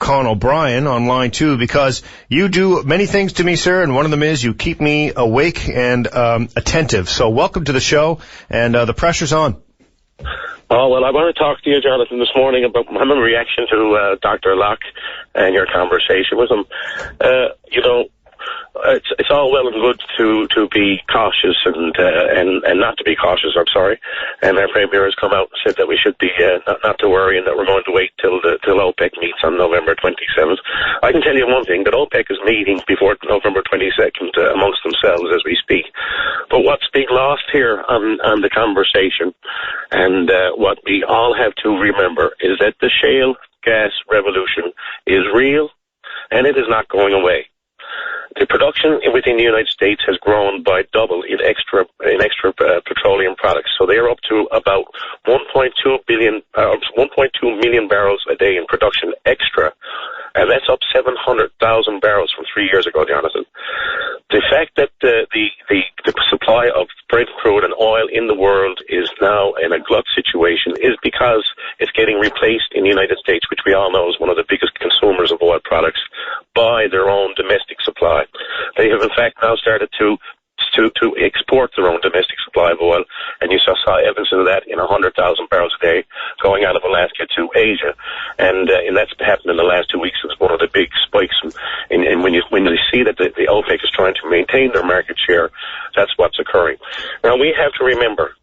Con O'Brien on line 2, because you do many things to me, sir, and one of them is you keep me awake and attentive. So welcome to the show, and the pressure's on. Oh, well, I want to talk to you, Jonathan, this morning about my reaction to Dr. Locke and your conversation with him. It's all well and good to be cautious and not to be cautious. I'm sorry. And our premier has come out and said that we should be not to worry, and that we're going to wait till OPEC meets on November 27th. I can tell you one thing, that OPEC is meeting before November 22nd amongst themselves as we speak. But what's being lost here on the conversation, and what we all have to remember, is that the shale gas revolution is real, and it is not going away. The production within the United States has grown by double in extra petroleum products. So they are up to about 1.2 million barrels a day in production extra. And that's up 700,000 barrels from 3 years ago, Jonathan. The fact that the supply of Brent crude and oil in the world is now in a glut situation is because it's getting replaced in the United States, which we all know is one of the biggest consumers of oil products, by their own domestic supply. They have, in fact, now started to export their own domestic supply of oil, and you saw evidence of that in 100,000 barrels a day going out of Alaska to Asia, and that's happened in the last 2 weeks. It's one of the big spikes, and when you see that the OPEC is trying to maintain their market share, that's what's occurring. Now we have to remember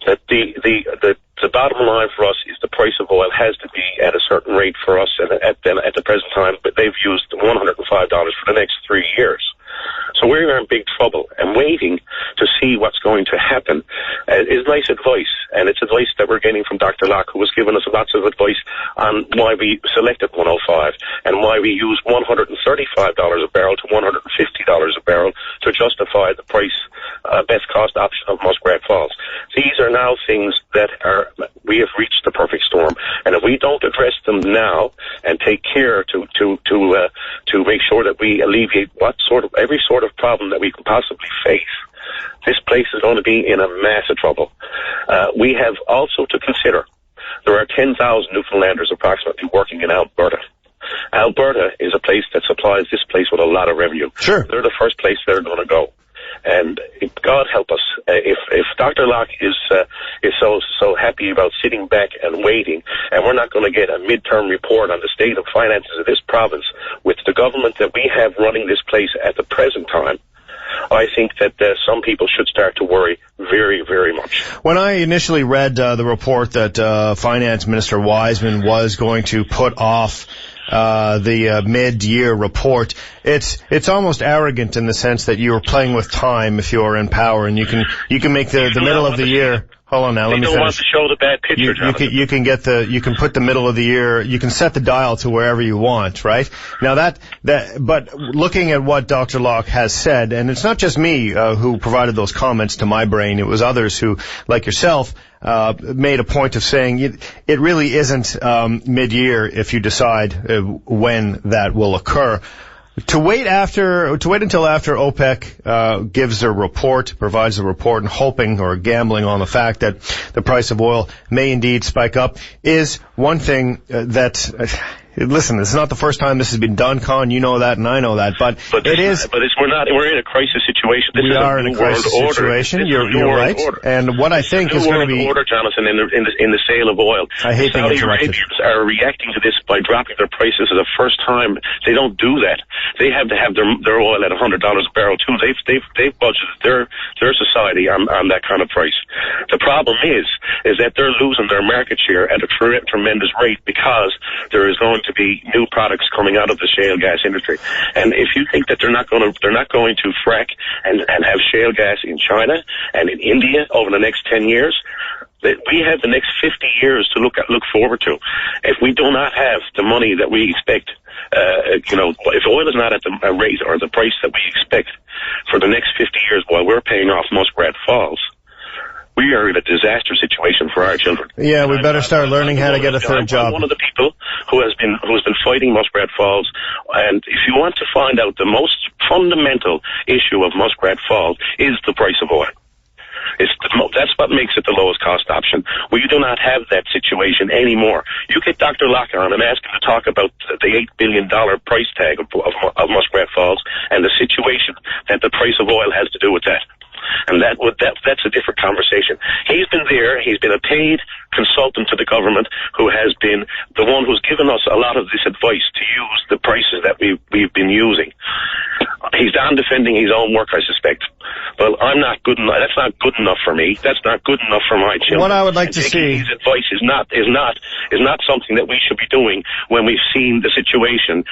that the bottom line for us is the price of oil has to be at a certain rate for us at the present time, but they've used $105 for the next 3 years. So we're in big trouble, and waiting to see what's going to happen is nice advice, and it's advice that we're getting from Dr. Locke, who was giving us lots of advice on why we selected 105 and why we use $135 a barrel to $150 a barrel to justify the price best cost option of Muskrat Falls. These are now things that we have reached the perfect storm, and if we don't address them now and take care to make sure that we alleviate every sort of problem that we can possibly face, this place is going to be in a mass of trouble. We have also to consider there are 10,000 Newfoundlanders approximately working in Alberta. Alberta is a place that supplies this place with a lot of revenue. Sure. They're the first place they're going to go. And God help us, if Dr. Locke is so happy about sitting back and waiting, and we're not going to get a midterm report on the state of finances of this province with the government that we have running this place at the present time, I think that some people should start to worry very, very much. When I initially read the report that Finance Minister Wiseman was going to put off the mid-year report, it's almost arrogant in the sense that you are playing with time if you are in power, and you can make the middle of the year. Hold on now, let me finish. They don't want to show the bad picture, you can put the middle of the year, you can set the dial to wherever you want, right? Now but looking at what Dr. Locke has said, and it's not just me who provided those comments to my brain, it was others who, like yourself, made a point of saying it really isn't mid-year if you decide when that will occur. To wait until after OPEC gives their report, provides the report, and hoping or gambling on the fact that the price of oil may indeed spike up is one thing that. Listen, this is not the first time this has been done, Con. You know that, and I know that. But it is. But we're in a crisis situation. We are in a crisis situation. You're right. And what I think is going to be order, Jonathan, in the sale of oil. I hate being interrupted. Saudi Arabians are reacting to this by dropping their prices for the first time. They don't do that. They have to have their oil at $100 a barrel too. They've budgeted their society on that kind of price. The problem is that they're losing their market share at a tremendous rate because there is going to be new products coming out of the shale gas industry. And if you think that they're not going to frack and have shale gas in China and in India over the next 10 years, that we have the next 50 years to look forward to. If we do not have the money that we expect, if oil is not at the rate or the price that we expect for the next 50 years while we're paying off Muskrat Falls, we are in a disaster situation for our children. Yeah, we better start learning how to get a third job. I'm one of the people who has been fighting Muskrat Falls, and if you want to find out the most fundamental issue of Muskrat Falls is the price of oil. That's what makes it the lowest cost option. We do not have that situation anymore. You get Dr. Locke on and ask him to talk about the $8 billion price tag of Muskrat Falls and the situation that the price of oil has to do with that. And that's a different conversation. He's been there. He's been a paid consultant to the government who has been the one who's given us a lot of this advice to use the prices that we've been using. He's down defending his own work, I suspect. Well, I'm not good enough. That's not good enough for me. That's not good enough for my children. What I would like to see, his advice is not something that we should be doing when we've seen the situation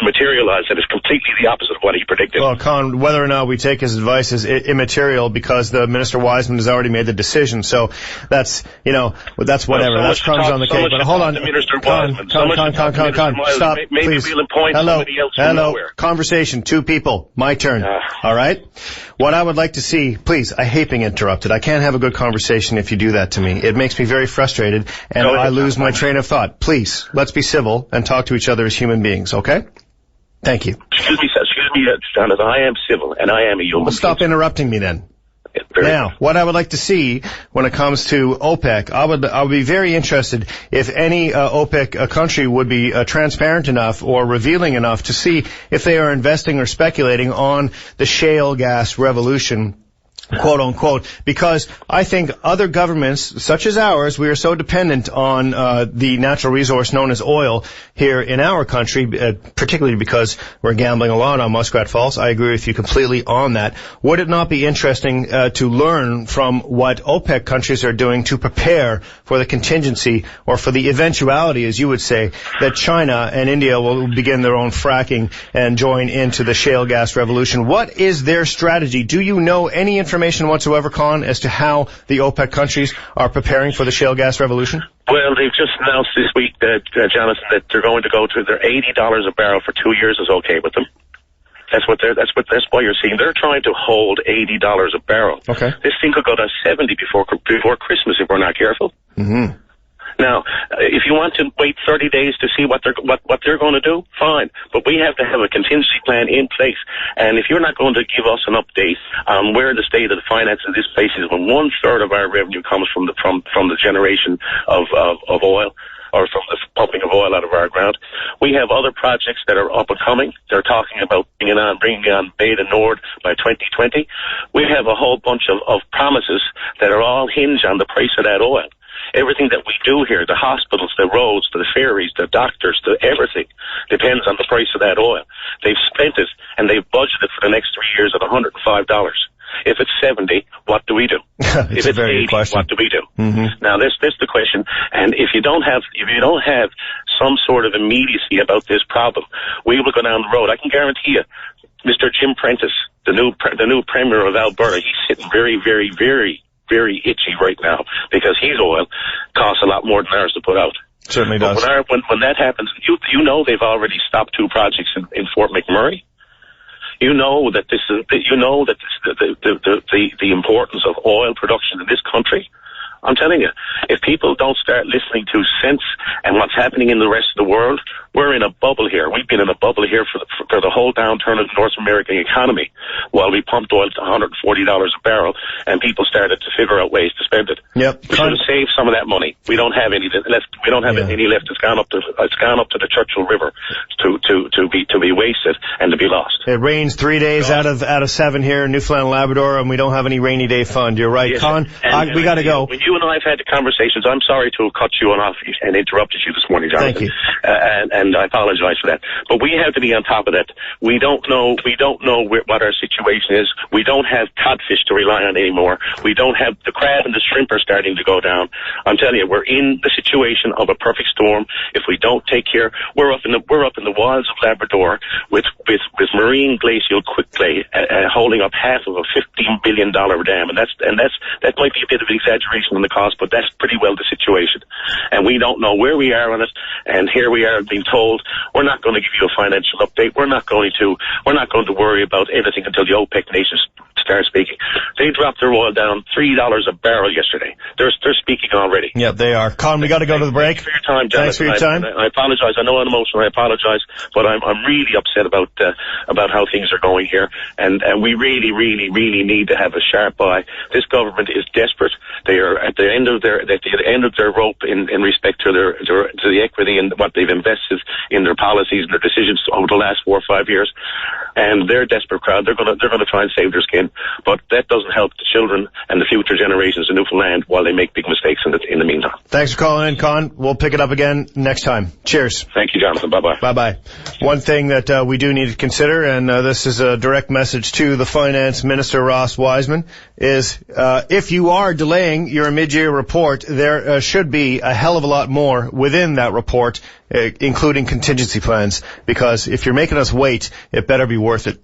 materialize that is completely the opposite of what he predicted. Well, Con, whether or not we take his advice is immaterial because the Minister Wiseman has already made the decision. So that's that's whatever. Well, that's crumbs on the cake. But hold on, Con, stop, maybe please. we'll appoint somebody else from nowhere. Conversation, two people. My turn. All right? What I would like to see, please, I hate being interrupted. I can't have a good conversation if you do that to me. It makes me very frustrated, and I lose my train of thought. Please, let's be civil and talk to each other as human beings, okay? Thank you. Excuse me, Jonathan. I am civil, and I am a human being. Stop interrupting me then. Now, what I would like to see when it comes to OPEC, I would be very interested if any OPEC country would be transparent enough or revealing enough to see if they are investing or speculating on the shale gas revolution, quote unquote, because I think other governments, such as ours, we are so dependent on the natural resource known as oil here in our country, particularly because we're gambling a lot on Muskrat Falls. I agree with you completely on that. Would it not be interesting to learn from what OPEC countries are doing to prepare for the contingency or for the eventuality, as you would say, that China and India will begin their own fracking and join into the shale gas revolution? What is their strategy? Do you know any information whatsoever, Con, as to how the OPEC countries are preparing for the shale gas revolution? Well, they've just announced this week that, Jonathan, that they're going to go to their $80 a barrel for 2 years is okay with them. That's why you're seeing they're trying to hold $80 a barrel. Okay. This thing could go to 70 before Christmas if we're not careful. Mm-hmm. Now, if you want to wait 30 days to see what they're going to do, fine. But we have to have a contingency plan in place. And if you're not going to give us an update on where the state of the finances of this place is, when 1/3 of our revenue comes from the generation of oil, or from the pumping of oil out of our ground. We have other projects that are up and coming. They're talking about bringing on Beta Nord by 2020. We have a whole bunch of promises that are all hinged on the price of that oil. Everything that we do here, the hospitals, the roads, the ferries, the doctors, everything depends on the price of that oil. They've spent it, and they've budgeted for the next 3 years at $105. If it's 70, what do we do? If it's 80, what do we do? Mm-hmm. Now, this the question. And if you don't have some sort of immediacy about this problem, we will go down the road. I can guarantee you, Mr. Jim Prentice, the new Premier of Alberta, he's sitting very, very, very, very itchy right now because his oil costs a lot more than ours to put out. Certainly does. When that happens, you know they've already stopped 2 projects in Fort McMurray. You know that the importance of oil production in this country. I'm telling you, if people don't start listening to sense and what's happening in the rest of the world, we're in a bubble here. We've been in a bubble here for the whole downturn of the North American economy while we pumped oil to $140 a barrel and people started to figure out ways to spend it. Yep. We should have saved some of that money. We don't have any left. We don't have any left. It's gone up to the Churchill River to be wasted and to be lost. It rains 3 days out of 7 here in Newfoundland and Labrador, and we don't have any rainy day fund. You're right, yes, Con. We got to go. When you and I have had the conversations, I'm sorry to have cut you off and interrupted you this morning, Jonathan. Thank you. And I apologize for that. But we have to be on top of that. We don't know what our situation is. We don't have codfish to rely on anymore. We don't have the crab and the shrimp are starting to go down. I'm telling you, we're in the situation of a perfect storm. If we don't take care, we're up in the wilds of Labrador with marine glacial quicklay holding up half of a $15 billion dam, and that might be a bit of an exaggeration the cost, but that's pretty well the situation. And we don't know where we are on it, and here we are being told, we're not going to give you a financial update, we're not going to worry about anything until the OPEC nations start speaking. They dropped their oil down $3 a barrel yesterday. They're speaking already. Yeah, they are. Con, we got to go to the break. Thanks for your time, Jonathan. Thanks for your time. I apologize. I know I'm emotional. I apologize, but I'm really upset about how things are going here, and we really need to have a sharp eye. This government is desperate. They are at the end of their rope in respect to the equity and what they've invested in their policies and their decisions over the last 4 or 5 years. And they're a desperate crowd. They're going to try and save their skin, but that doesn't help the children and the future generations in Newfoundland while they make big mistakes in the meantime. Thanks for calling in, Con. We'll pick it up again next time. Cheers. Thank you, Jonathan. Bye-bye. Bye-bye. One thing that we do need to consider, and this is a direct message to the Finance Minister, Ross Wiseman, is if you are delaying your mid-year report, there should be a hell of a lot more within that report, including contingency plans, because if you're making us wait, it better be worth it.